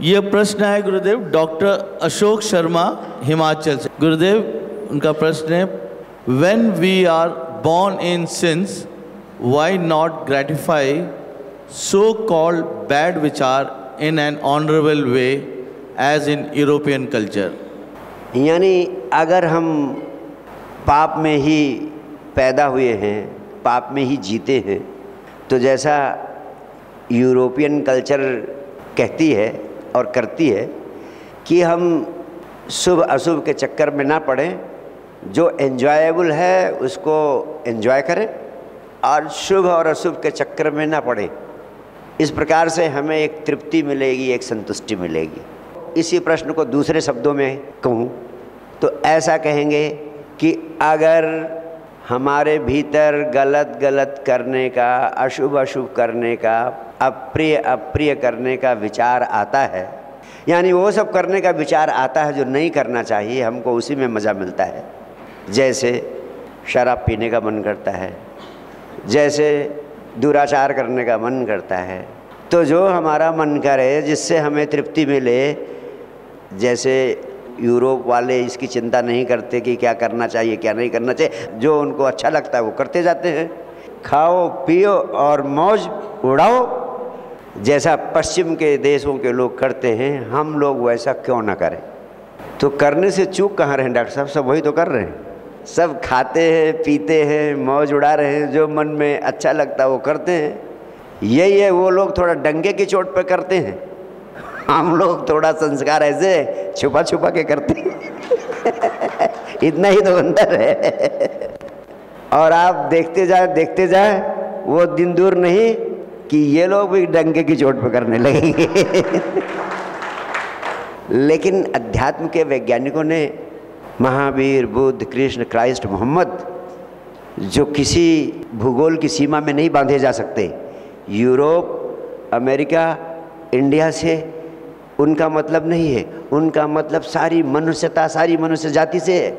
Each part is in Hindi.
ये प्रश्न है गुरुदेव डॉक्टर अशोक शर्मा हिमाचल से। गुरुदेव उनका प्रश्न है, when we are born in sins, why not gratify so-called bad vichar in an honorable way as in European culture? यानी अगर हम पाप में ही पैदा हुए हैं, पाप में ही जीते हैं, तो जैसा यूरोपियन कल्चर कहती है और करती है कि हम शुभ अशुभ के चक्कर में ना पड़ें, जो एन्जॉयबल है उसको एन्जॉय करें और शुभ और अशुभ के चक्कर में ना पड़े। इस प्रकार से हमें एक तृप्ति मिलेगी, एक संतुष्टि मिलेगी। इसी प्रश्न को दूसरे शब्दों में कहूँ तो ऐसा कहेंगे कि अगर हमारे भीतर गलत गलत करने का, अशुभ अशुभ करने का, अप्रिय अप्रिय करने का विचार आता है, यानी वो सब करने का विचार आता है जो नहीं करना चाहिए, हमको उसी में मज़ा मिलता है। जैसे शराब पीने का मन करता है, जैसे दुराचार करने का मन करता है, तो जो हमारा मन करे जिससे हमें तृप्ति मिले, जैसे यूरोप वाले इसकी चिंता नहीं करते कि क्या करना चाहिए क्या नहीं करना चाहिए, जो उनको अच्छा लगता है वो करते जाते हैं। खाओ पियो और मौज उड़ाओ, जैसा पश्चिम के देशों के लोग करते हैं, हम लोग वैसा क्यों ना करें। तो करने से चूक कहाँ रहे डॉक्टर साहब, सब वही तो कर रहे हैं, सब खाते हैं पीते हैं मौज उड़ा रहे हैं, जो मन में अच्छा लगता है वो करते हैं। यही है, वो लोग थोड़ा डंके की चोट पे करते हैं, हम लोग थोड़ा संस्कार ऐसे छुपा छुपा के करते हैं इतना ही तो अंतर है। और आप देखते जाए वो दिन दूर नहीं कि ये लोग भी डंके की चोट पे करने लगेंगे लेकिन अध्यात्म के वैज्ञानिकों ने, महावीर, बुद्ध, कृष्ण, क्राइस्ट, मोहम्मद, जो किसी भूगोल की सीमा में नहीं बांधे जा सकते, यूरोप, अमेरिका, इंडिया से उनका मतलब नहीं है, उनका मतलब सारी मनुष्यता, सारी मनुष्य जाति से है।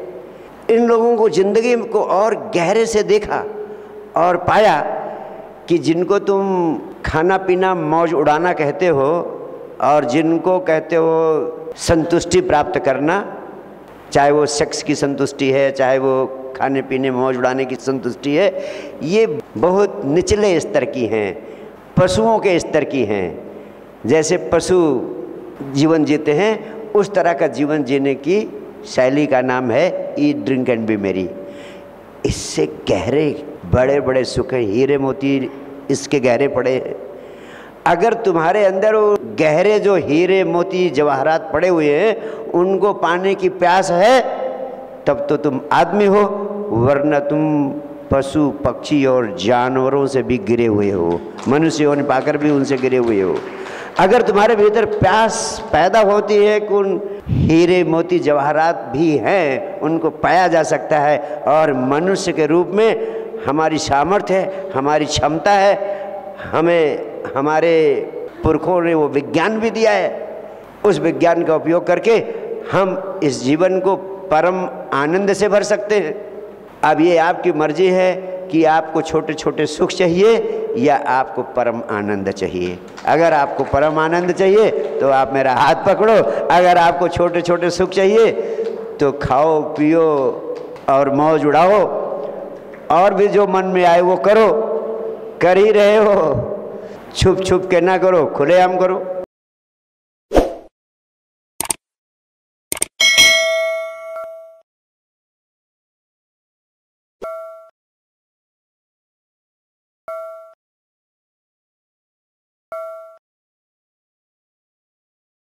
इन लोगों को जिंदगी को और गहरे से देखा और पाया कि जिनको तुम खाना पीना मौज उड़ाना कहते हो और जिनको कहते हो संतुष्टि प्राप्त करना, चाहे वो सेक्स की संतुष्टि है, चाहे वो खाने पीने मौज उड़ाने की संतुष्टि है, ये बहुत निचले स्तर की हैं, पशुओं के स्तर की हैं। जैसे पशु जीवन जीते हैं उस तरह का जीवन जीने की शैली का नाम है ईट ड्रिंक एंड बी मेरी। इससे गहरे बड़े बड़े सुख, हीरे मोती इसके गहरे पड़े हैं। अगर तुम्हारे अंदर वो गहरे जो हीरे मोती जवाहरात पड़े हुए हैं उनको पाने की प्यास है, तब तो तुम आदमी हो, वरना तुम पशु पक्षी और जानवरों से भी गिरे हुए हो, मनुष्यों ने पाकर भी उनसे गिरे हुए हो। अगर तुम्हारे भीतर प्यास पैदा होती है कि उन हीरे मोती जवाहरात भी हैं, उनको पाया जा सकता है, और मनुष्य के रूप में हमारी सामर्थ्य है, हमारी क्षमता है, हमें हमारे पुरखों ने वो विज्ञान भी दिया है, उस विज्ञान का उपयोग करके हम इस जीवन को परम आनंद से भर सकते हैं। अब ये आपकी मर्जी है कि आपको छोटे छोटे सुख चाहिए या आपको परम आनंद चाहिए। अगर आपको परम आनंद चाहिए तो आप मेरा हाथ पकड़ो, अगर आपको छोटे छोटे सुख चाहिए तो खाओ पियो और मौज उड़ाओ, और भी जो मन में आए वो करो, कर ही रहे हो, छुप छुप के ना करो, खुलेआम करो।